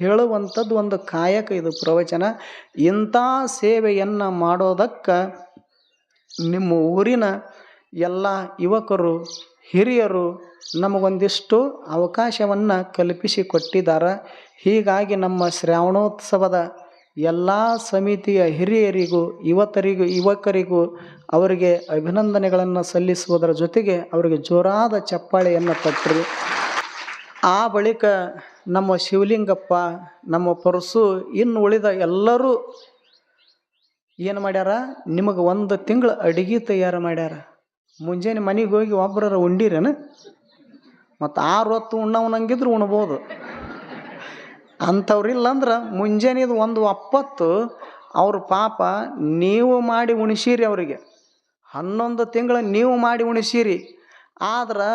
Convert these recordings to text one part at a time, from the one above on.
ಹೇಳುವಂಥದ್ದು ಒಂದು ಕಾಯಕ ಇದು ಪ್ರವಚನ. ಇಂಥ ಸೇವೆಯನ್ನು ಮಾಡೋದಕ್ಕೆ ನಿಮ್ಮ ಊರಿನ ಎಲ್ಲ ಯುವಕರು ಹಿರಿಯರು ನಮಗೊಂದಿಷ್ಟು ಅವಕಾಶವನ್ನು ಕಲ್ಪಿಸಿ ಕೊಟ್ಟಿದ್ದಾರೆ. ಹೀಗಾಗಿ ನಮ್ಮ ಶ್ರಾವಣೋತ್ಸವದ ಎಲ್ಲ ಸಮಿತಿಯ ಹಿರಿಯರಿಗೂ ಯುವಕರಿಗೂ ಅವರಿಗೆ ಅಭಿನಂದನೆಗಳನ್ನು ಸಲ್ಲಿಸುವುದರ ಜೊತೆಗೆ ಅವರಿಗೆ ಜೋರಾದ ಚಪ್ಪಾಳೆಯನ್ನು ತಟ್ಟಿರಿ. ಆ ಬಳಿಕ ನಮ್ಮ ಶಿವಲಿಂಗಪ್ಪ, ನಮ್ಮ ಪರಸು, ಇನ್ನು ಉಳಿದ ಎಲ್ಲರೂ ಏನು ಮಾಡ್ಯಾರ, ನಿಮಗೆ 1 ತಿಂಗಳು ಅಡಿಗೆ ತಯಾರು ಮಾಡ್ಯಾರ. ಮುಂಜಾನೆ ಮನೆಗೆ ಹೋಗಿ ಒಬ್ಬರ ಉಂಡಿರೇನು? ಮತ್ತು 6 ಹೊತ್ತು ಉಣ್ಣವನಂಗಿದ್ರು ಉಣ್ಬೋದು. ಅಂಥವ್ರಿಲ್ಲಂದ್ರೆ ಮುಂಜಾನೆದು 1 ಒಪ್ಪತ್ತು ಅವ್ರ ಪಾಪ ನೀವು ಮಾಡಿ ಉಣಿಸಿರಿ. ಅವರಿಗೆ 11 ತಿಂಗಳು ನೀವು ಮಾಡಿ ಉಣಿಸಿರಿ. ಆದ್ರೆ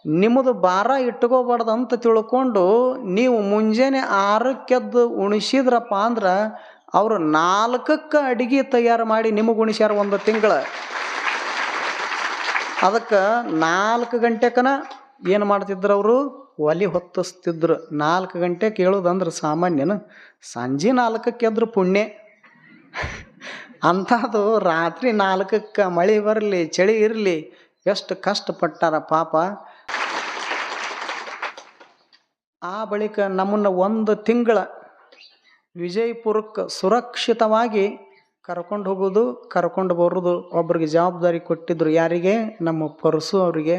ನಿಮ್ಮದು ಭಾರ ಇಟ್ಕೋಬಾರ್ದು ಅಂತ ತಿಳ್ಕೊಂಡು ನೀವು ಮುಂಜಾನೆ 6ಕ್ಕೆ ಎದ್ದು ಉಣಿಸಿದ್ರಪ್ಪ ಅಂದ್ರೆ ಅವರು 4ಕ್ಕೆ ಅಡಿಗೆ ತಯಾರು ಮಾಡಿ ನಿಮಗೆ ಉಣಿಸ್ಯಾರ 1 ತಿಂಗಳು. ಅದಕ್ಕೆ 4 ಗಂಟೆಕನ ಏನು ಮಾಡ್ತಿದ್ರು ಅವರು? ಒಲೆ ಹೊತ್ತಿಸ್ತಿದ್ರು. 4 ಗಂಟೆಗೆ ಹೇಳೋದಂದ್ರೆ ಸಾಮಾನ್ಯನ? ಸಂಜೆ 4ಕ್ಕೆ ಎದ್ರು ಪುಣ್ಯ. ಅಂಥದ್ದು ರಾತ್ರಿ 4ಕ್ಕೆ ಮಳೆ ಬರಲಿ ಚಳಿ ಇರಲಿ ಎಷ್ಟು ಕಷ್ಟಪಟ್ಟಾರ ಪಾಪ. ಆ ಬಳಿಕ ನಮ್ಮನ್ನು 1 ತಿಂಗಳ ವಿಜಯಪುರಕ್ಕೆ ಸುರಕ್ಷಿತವಾಗಿ ಕರ್ಕೊಂಡು ಹೋಗೋದು ಕರ್ಕೊಂಡು ಬರೋದು ಒಬ್ರಿಗೆ ಜವಾಬ್ದಾರಿ ಕೊಟ್ಟಿದ್ರು. ಯಾರಿಗೆ? ನಮ್ಮ ಪರಸು ಅವರಿಗೆ.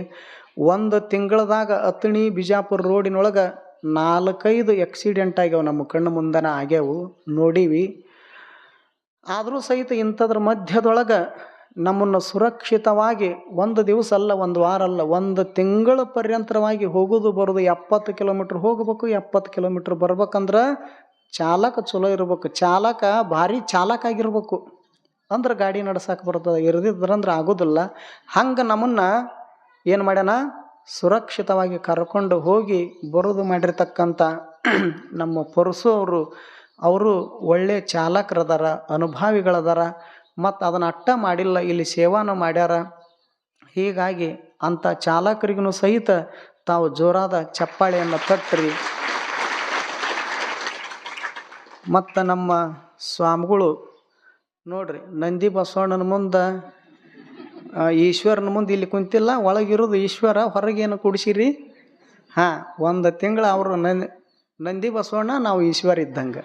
1 ತಿಂಗಳದಾಗ ಅತಣಿ ಬಿಜಾಪುರ ರೋಡಿನೊಳಗೆ 4-5 ಆಕ್ಸಿಡೆಂಟ್ ಆಗ್ಯಾವ. ನಮ್ಮ ಕಣ್ಣು ಮುಂದನ ಆಗ್ಯಾವು, ನೋಡೀವಿ. ಆದರೂ ಸಹಿತ ಇಂಥದ್ರ ಮಧ್ಯದೊಳಗೆ ನಮ್ಮನ್ನು ಸುರಕ್ಷಿತವಾಗಿ 1 ದಿವಸ ಅಲ್ಲ, 1 ವಾರ ಅಲ್ಲ, 1 ತಿಂಗಳ ಪರ್ಯಂತರವಾಗಿ ಹೋಗೋದು ಬರೋದು. 70 ಕಿಲೋಮೀಟ್ರ್ ಹೋಗ್ಬೇಕು, 70 ಕಿಲೋಮೀಟ್ರ್ ಬರ್ಬೇಕಂದ್ರೆ ಚಾಲಕ ಚಲೋ ಇರ್ಬೇಕು. ಚಾಲಕ ಭಾರಿ ಚಾಲಕ ಆಗಿರ್ಬೇಕು ಅಂದ್ರೆ ಗಾಡಿ ನಡ್ಸಕ್ಕೆ ಬರ್ತದೆ. ಇರದಿದ್ರಂದ್ರೆ ಆಗೋದಿಲ್ಲ. ಹಂಗೆ ನಮ್ಮನ್ನು ಏನು ಮಾಡ್ಯಾನ? ಸುರಕ್ಷಿತವಾಗಿ ಕರ್ಕೊಂಡು ಹೋಗಿ ಬರೋದು ಮಾಡಿರ್ತಕ್ಕಂಥ ನಮ್ಮ ಪರಸು ಅವರು ಒಳ್ಳೆ ಚಾಲಕರದಾರ, ಅನುಭಾವಿಗಳದಾರ. ಮತ್ತು ಅದನ್ನು ಅಟ್ಟ ಮಾಡಿಲ್ಲ, ಇಲ್ಲಿ ಸೇವಾನು ಮಾಡ್ಯಾರ. ಹೀಗಾಗಿ ಅಂಥ ಚಾಲಕರಿಗೂ ಸಹಿತ ತಾವು ಜೋರಾದ ಚಪ್ಪಾಳೆಯನ್ನು ತಟ್ಟಿರಿ. ಮತ್ತು ನಮ್ಮ ಸ್ವಾಮಿಗಳು ನೋಡ್ರಿ, ನಂದಿ ಬಸವಣ್ಣನ ಮುಂದೆ ಈಶ್ವರನ ಮುಂದೆ ಇಲ್ಲಿ ಕುಂತಿಲ್ಲ, ಒಳಗಿರೋದು ಈಶ್ವರ, ಹೊರಗೇನು ಕುಡಿಸಿರಿ? 1 ತಿಂಗಳು ಅವರು ನಂದಿ ಬಸವಣ್ಣ, ನಾವು ಈಶ್ವರ ಇದ್ದಂಗೆ.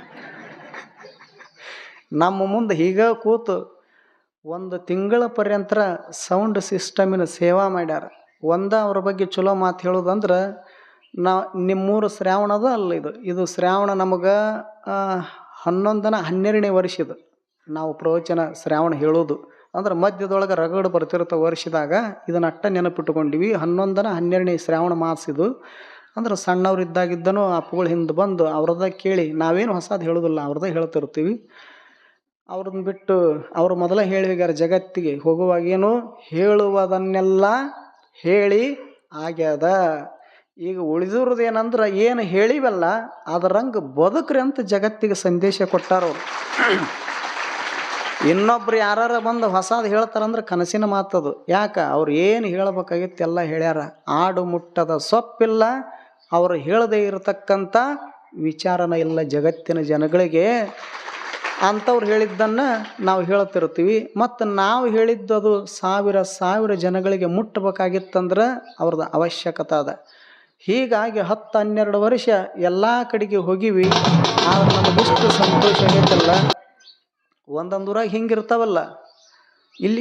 ನಮ್ಮ ಮುಂದೆ ಹೀಗೆ ಕೂತು 1 ತಿಂಗಳ ಪರ್ಯಂತರ ಸೌಂಡ್ ಸಿಸ್ಟಮಿನ ಸೇವಾ ಮಾಡ್ಯಾರ. ಅವ್ರ ಬಗ್ಗೆ ಚಲೋ ಮಾತು ಹೇಳೋದಂದ್ರೆ, ನಿಮ್ಮೂರು ಶ್ರಾವಣದ ಅಲ್ಲ, ಇದು ಶ್ರಾವಣ ನಮಗೆ 11ನೇ ವರ್ಷದ ನಾವು ಪ್ರವಚನ ಶ್ರಾವಣ ಹೇಳೋದು. ಅಂದ್ರೆ ಮಧ್ಯದೊಳಗೆ ರಗಡು ಬರ್ತಿರ್ತಾವೆ ವರ್ಷದಾಗ. ಇದನ್ನ ಅಟ್ಟ ನೆನಪಿಟ್ಕೊಂಡಿವಿ. 11ನೇ ಶ್ರಾವಣ ಮಾಸ ಇದು. ಅಂದ್ರೆ ಸಣ್ಣವ್ರಿದ್ದಾಗಿದ್ದನೂ ಅಪ್ಪುಗಳು ಹಿಂದೆ ಬಂದು ಅವ್ರದ ಕೇಳಿ, ನಾವೇನು ಹೊಸದು ಹೇಳೋದಿಲ್ಲ, ಅವ್ರದ್ದೇ ಹೇಳ್ತಿರ್ತೀವಿ. ಅವ್ರನ್ನ ಬಿಟ್ಟು ಅವರು ಮೊದಲೇ ಹೇಳಿಗಾರ ಜಗತ್ತಿಗೆ ಹೋಗುವಾಗೇನು ಹೇಳುವುದನ್ನೆಲ್ಲ ಹೇಳಿ ಆಗ್ಯದ. ಈಗ ಉಳಿದಿರೋದು ಏನಂದ್ರೆ, ಏನು ಹೇಳಿವಲ್ಲ ಅದರಂಗೆ ಬದುಕ್ರಿ ಅಂತ ಜಗತ್ತಿಗೆ ಸಂದೇಶ ಕೊಟ್ಟಾರವ್ರು. ಇನ್ನೊಬ್ರು ಯಾರು ಬಂದು ಹೊಸದು ಹೇಳ್ತಾರಂದ್ರೆ ಕನಸಿನ ಮಾತದು. ಯಾಕೆ? ಅವ್ರು ಏನು ಹೇಳ್ಬೇಕಾಗಿತ್ತು ಎಲ್ಲ ಹೇಳ್ಯಾರ. ಆಡು ಮುಟ್ಟದ ಸೊಪ್ಪಿಲ್ಲ, ಅವರು ಹೇಳದೇ ಇರತಕ್ಕಂಥ ವಿಚಾರನ ಇಲ್ಲ ಜಗತ್ತಿನ ಜನಗಳಿಗೆ. ಅಂಥವ್ರು ಹೇಳಿದ್ದನ್ನು ನಾವು ಹೇಳ್ತಿರ್ತೀವಿ. ಮತ್ತು ನಾವು ಹೇಳಿದ್ದದು ಸಾವಿರ ಜನಗಳಿಗೆ ಮುಟ್ಟಬೇಕಾಗಿತ್ತಂದ್ರೆ ಅವ್ರದ್ದು ಅವಶ್ಯಕತೆ ಅದ. ಹೀಗಾಗಿ 10-12 ವರ್ಷ ಎಲ್ಲ ಕಡೆಗೆ ಹೋಗಿವಿ. ಆದ್ರೆ ನಮಗಿಷ್ಟು ಸಂತೋಷ ಆಗೈತಲ್ಲ. ಒಂದೊಂದು ಊರಾಗ ಹಿಂಗಿರ್ತಾವಲ್ಲ.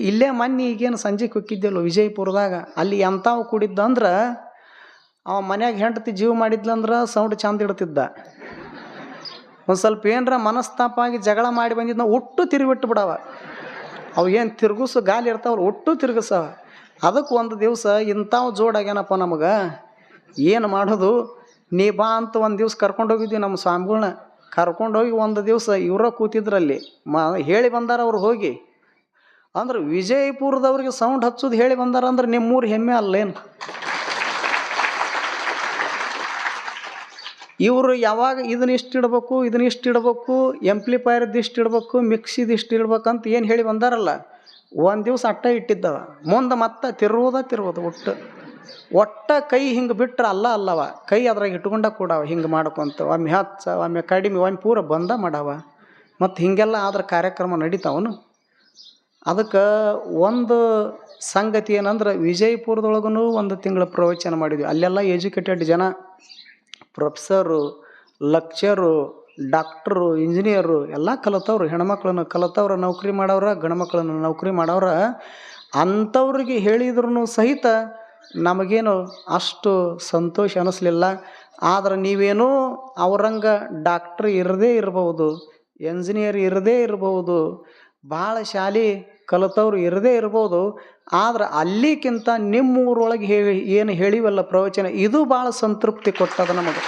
ಇಲ್ಲೇ ಮೊನ್ನೆ ಈಗೇನು ಸಂಜೆಗೆ ಹೋಗಿದ್ದೆವಲ್ಲ ವಿಜಯಪುರದಾಗ, ಅಲ್ಲಿ ಎಂಥವು ಕೂಡಿದ್ದಂದ್ರೆ ಅವ ಮನ್ಯಾಗ ಹೆಂಡತಿ ಜೀವ ಮಾಡಿದ್ಲಂದ್ರೆ ಸೌಂಡ್ ಚಂದ ಇಡ್ತಿದ್ದ. ಒಂದು ಸ್ವಲ್ಪ ಏನರ ಮನಸ್ತಾಪ ಆಗಿ ಜಗಳ ಮಾಡಿ ಬಂದಿದ್ದು ನಾವು ಒಟ್ಟು ತಿರುಗಿಬಿಟ್ಟು ಬಿಡವ. ಅವು ಏನು ತಿರುಗಿಸು ಗಾಲಿ ಇರ್ತಾವ್ರು ಒಟ್ಟು ತಿರುಗಿಸವ. ಅದಕ್ಕೆ ಒಂದು ದಿವಸ ಇಂಥವು ಜೋಡಾಗ್ಯಾನಪ್ಪ ನಮಗೆ, ಏನು ಮಾಡೋದು? ನೀ ಬಾ ಅಂತ 1 ದಿವಸ ಕರ್ಕೊಂಡೋಗಿದ್ವಿ ನಮ್ಮ ಸ್ವಾಮಿಗಳ್ನ. ಕರ್ಕೊಂಡೋಗಿ 1 ದಿವಸ ಇವರ ಕೂತಿದ್ರಲ್ಲಿ ಹೇಳಿ ಬಂದಾರ ಅವ್ರು ಹೋಗಿ. ಅಂದ್ರೆ ವಿಜಯಪುರದವ್ರಿಗೆ ಸೌಂಡ್ ಹಚ್ಚೋದು ಹೇಳಿ ಬಂದಾರ ಅಂದ್ರೆ ನಿಮ್ಮೂರು ಹೆಮ್ಮೆ ಅಲ್ಲೇನು? ಇವರು ಯಾವಾಗ ಇದನ್ನ ಇಷ್ಟು ಇಡಬೇಕು, ಎಂಪ್ಲಿಫೈರ್ದು ಇಷ್ಟು ಇಡಬೇಕು, ಮಿಕ್ಸಿದು ಇಷ್ಟು ಇಡ್ಬೇಕಂತ ಏನು ಹೇಳಿ ಬಂದಾರಲ್ಲ, 1 ದಿವಸ ಅಟ್ಟ ಇಟ್ಟಿದ್ದವ. ಮುಂದೆ ಮತ್ತೆ ತಿರುವುದು ಒಟ್ಟು ಒಟ್ಟ ಕೈ ಹಿಂಗೆ ಬಿಟ್ರೆ ಅಲ್ಲವ, ಕೈ ಅದ್ರಾಗ ಇಟ್ಕೊಂಡ ಕೂಡವ ಹಿಂಗೆ ಮಾಡ್ಕೊಂತ ಒಮ್ಮೆ ಹಚ್ಚ ಒಮ್ಮೆ ಕಡಿಮೆ ಒಮ್ಮೆ ಪೂರ ಬಂದ ಮಾಡವ. ಮತ್ತು ಹೀಗೆಲ್ಲ ಆದ್ರೆ ಕಾರ್ಯಕ್ರಮ ನಡೀತಾವನು. ಅದಕ್ಕೆ ಒಂದು ಸಂಗತಿ ಏನಂದ್ರೆ ವಿಜಯಪುರದೊಳಗೂ ಒಂದು ತಿಂಗಳ ಪ್ರವಚನ ಮಾಡಿದ್ವಿ. ಅಲ್ಲೆಲ್ಲ ಎಜುಕೇಟೆಡ್ ಜನ, ಪ್ರೊಫೆಸರು, ಲೆಕ್ಚರು, ಡಾಕ್ಟ್ರು, ಇಂಜಿನಿಯರು ಎಲ್ಲ ಕಲಿತವ್ರು, ಹೆಣ್ಮಕ್ಳನ್ನು ಕಲಿತವ್ರು, ನೌಕರಿ ಮಾಡೋರ, ಗಂಡ್ಮಕ್ಳನ್ನು ನೌಕರಿ ಮಾಡೋರ. ಅಂಥವ್ರಿಗೆ ಹೇಳಿದ್ರು ಸಹಿತ ನಮಗೇನು ಅಷ್ಟು ಸಂತೋಷ ಅನ್ನಿಸ್ಲಿಲ್ಲ. ಆದ್ರೆ ನೀವೇನೋ ಅವ್ರಂಗೆ ಡಾಕ್ಟ್ರ್ ಇರದೇ ಇರ್ಬೋದು, ಎಂಜಿನಿಯರ್ ಇರದೇ ಇರ್ಬೋದು, ಭಾಳ ಶಾಲೆ ಕಲಿತವ್ರು ಇರದೇ ಇರ್ಬೋದು. ಆದ್ರೆ ಅಲ್ಲಿಕ್ಕಿಂತ ನಿಮ್ಮೂರೊಳಗೆ ಏನು ಹೇಳಿವಲ್ಲ ಪ್ರವಚನ, ಇದು ಭಾಳ ಸಂತೃಪ್ತಿ ಕೊಟ್ಟದ ನಮಗೆ.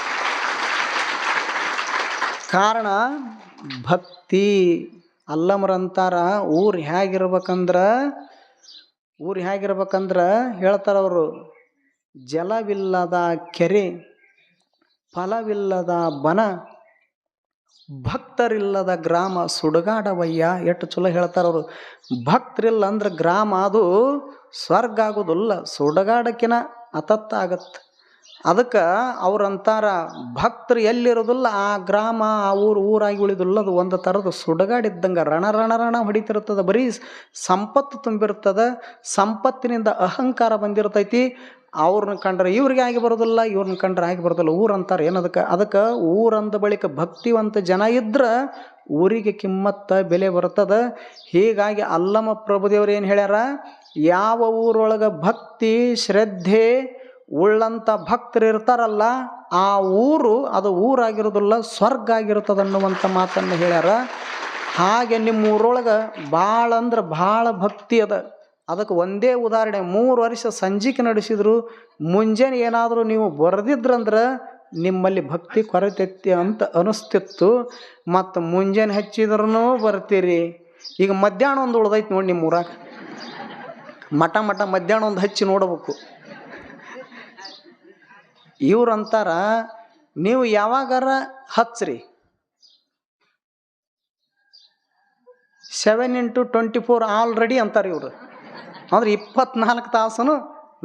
ಕಾರಣ ಭಕ್ತಿ. ಅಲ್ಲಮರಂತಾರ ಊರು ಹೇಗಿರ್ಬೇಕಂದ್ರೆ ಹೇಳ್ತಾರವರು, ಜಲವಿಲ್ಲದ ಕೆರೆ, ಫಲವಿಲ್ಲದ ಬನ, ಭಕ್ತರಿಲ್ಲದ ಗ್ರಾಮ ಸುಡುಗಾಡವಯ್ಯ. ಎಷ್ಟು ಚಲೋ ಹೇಳ್ತಾರವರು. ಭಕ್ತರಿಲ್ಲ ಅಂದ್ರೆ ಗ್ರಾಮ ಅದು ಸ್ವರ್ಗ ಆಗೋದಿಲ್ಲ, ಸುಡುಗಾಡಕ್ಕಿನ ಅತತ್ತ ಆಗತ್ತೆ. ಅದಕ್ಕೆ ಅವ್ರಂತಾರ ಭಕ್ತರು ಎಲ್ಲಿರೋದಿಲ್ಲ ಆ ಗ್ರಾಮ ಆ ಊರಾಗಿ ಉಳಿದಿಲ್ಲ, ಅದು ಒಂದು ಥರದ ಸುಡುಗಾಡಿದ್ದಂಗೆ ರಣ ಹೊಡಿತಿರ್ತದೆ. ಬರೀ ಸಂಪತ್ತು ತುಂಬಿರ್ತದೆ, ಸಂಪತ್ತಿನಿಂದ ಅಹಂಕಾರ ಬಂದಿರ್ತೈತಿ. ಅವ್ರನ್ನ ಕಂಡ್ರೆ ಇವ್ರಿಗೆ ಆಗಿ ಬರೋದಿಲ್ಲ, ಇವ್ರನ್ನ ಕಂಡ್ರೆ ಆಗಿ ಬರೋದಿಲ್ಲ. ಊರಂತಾರೆ ಅದಕ್ಕೆ ಊರಂದ ಬಳಿಕ ಭಕ್ತಿವಂತ ಜನ ಇದ್ರೆ ಊರಿಗೆ ಕಿಮ್ಮತ್ತ ಬೆಲೆ ಬರ್ತದೆ. ಹೀಗಾಗಿ ಅಲ್ಲಮ ಪ್ರಭುದೇವರು ಏನು ಹೇಳ್ಯಾರ, ಯಾವ ಊರೊಳಗೆ ಭಕ್ತಿ ಶ್ರದ್ಧೆ ಉಳ್ಳಂಥ ಭಕ್ತರು ಇರ್ತಾರಲ್ಲ ಆ ಊರು ಅದು ಊರಾಗಿರೋದಿಲ್ಲ, ಸ್ವರ್ಗ ಆಗಿರ್ತದೆ ಅನ್ನುವಂಥ ಮಾತನ್ನು ಹೇಳ್ಯಾರ. ಹಾಗೆ ನಿಮ್ಮ ಊರೊಳಗೆ ಭಾಳ ಅಂದ್ರೆ ಭಾಳ ಭಕ್ತಿ ಅದ. ಅದಕ್ಕೆ ಒಂದೇ ಉದಾಹರಣೆ, 3 ವರ್ಷ ಸಂಜಿಕೆ ನಡೆಸಿದ್ರು, ಮುಂಜಾನೆ ಏನಾದರೂ ನೀವು ಬರೆದಿದ್ರಂದ್ರೆ ನಿಮ್ಮಲ್ಲಿ ಭಕ್ತಿ ಕೊರತೆತ್ತಿ ಅಂತ ಅನಿಸ್ತಿತ್ತು. ಮತ್ತು ಮುಂಜಾನೆ ಹಚ್ಚಿದ್ರೂ ಬರ್ತೀರಿ. ಈಗ ಮಧ್ಯಾಹ್ನ ಒಂದು ಉಳ್ದೈತಿ ನೋಡಿ ನಿಮ್ಮ ಊರಾಗ, ಮಠ ಮಧ್ಯಾಹ್ನ ಒಂದು ಹಚ್ಚಿ ನೋಡ್ಬೇಕು. ಇವ್ರಂತಾರ ನೀವು ಯಾವಾಗಾರ ಹಚ್ಚ್ರಿ, 7x24 ಆಲ್ರೆಡಿ ಅಂತಾರೆ ಇವರು. ಅಂದ್ರೆ 24 ತಾಸನು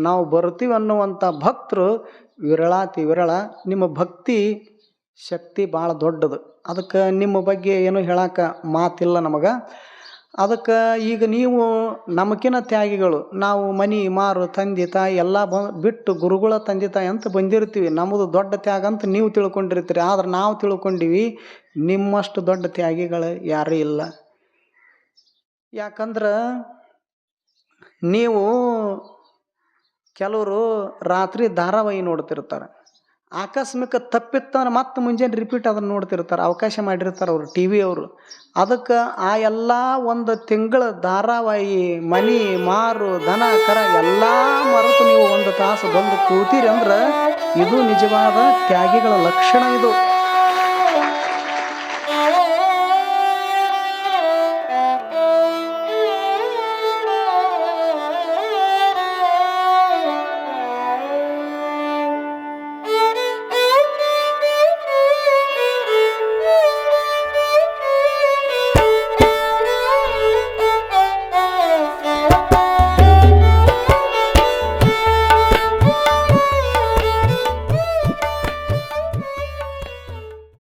ನಾವು ಬರ್ತೀವಿ ಅನ್ನುವಂಥ ಭಕ್ತರು ವಿರಳ. ನಿಮ್ಮ ಭಕ್ತಿ ಶಕ್ತಿ ಭಾಳ ದೊಡ್ಡದು. ಅದಕ್ಕೆ ನಿಮ್ಮ ಬಗ್ಗೆ ಏನು ಹೇಳಕ್ಕೆ ಮಾತಿಲ್ಲ ನಮಗೆ. ಅದಕ್ಕೆ ಈಗ ನೀವು ನಮಕಿನ ತ್ಯಾಗಿಗಳು, ನಾವು ಮನೆ ಮಾರು ತಂದೆ ತಾಯಿ ಎಲ್ಲ ಬಿಟ್ಟು ಗುರುಗಳ ತಂದೆ ತಾಯಿ ಅಂತ ಬಂದಿರ್ತೀವಿ. ನಮ್ಮದು ದೊಡ್ಡ ತ್ಯಾಗ ಅಂತ ನೀವು ತಿಳ್ಕೊಂಡಿರ್ತೀರಿ. ಆದ್ರೆ ನಾವು ತಿಳ್ಕೊಂಡಿವಿ ನಿಮ್ಮಷ್ಟು ದೊಡ್ಡ ತ್ಯಾಗಿಗಳು ಯಾರೂ ಇಲ್ಲ. ಯಾಕಂದ್ರೆ ನೀವು ಕೆಲವರು ರಾತ್ರಿ ಧಾರಾವಾಹಿ ನೋಡ್ತಿರ್ತಾರೆ, ಆಕಸ್ಮಿಕ ತಪ್ಪಿತ್ತಂದ್ರೆ ಮತ್ತೆ ಮುಂಜಾನೆ ರಿಪೀಟ್ ಅದನ್ನು ನೋಡ್ತಿರ್ತಾರೆ, ಅವಕಾಶ ಮಾಡಿರ್ತಾರೆ ಅವರು ಟಿ ವಿಯವರು. ಅದಕ್ಕೆ ಆ ಎಲ್ಲ ಒಂದು ತಿಂಗಳ ಧಾರಾವಾಹಿ ಮನೆ ಮಾರು ದನ ಕರ ಎಲ್ಲ ಮರೆತು ನೀವು 1 ತಾಸು ಬಂದು ಕೂತೀರಿ ಅಂದ್ರೆ ಇದು ನಿಜವಾದ ತ್ಯಾಗಿಗಳ ಲಕ್ಷಣ ಇದು.